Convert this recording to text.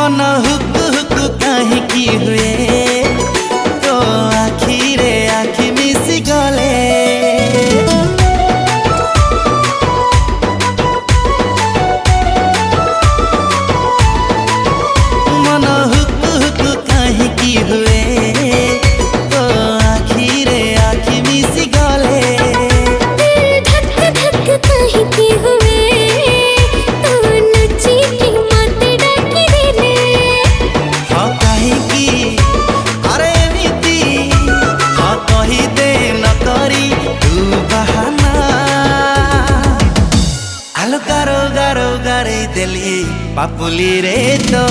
मन हुकु हुकु काहींकि हुए तो आखिरे आखि मिसी गले मन हुकु हुकु काहींकि हुए तो आखिरे आखि मिसी गले धक धक काहींकि हुए तो नची की मत डाकी देले हाँ काहींकि अरे नीति हाँ कही दे न करी तू बहाना आलो गारो गारो गारे देली पापुली रे तो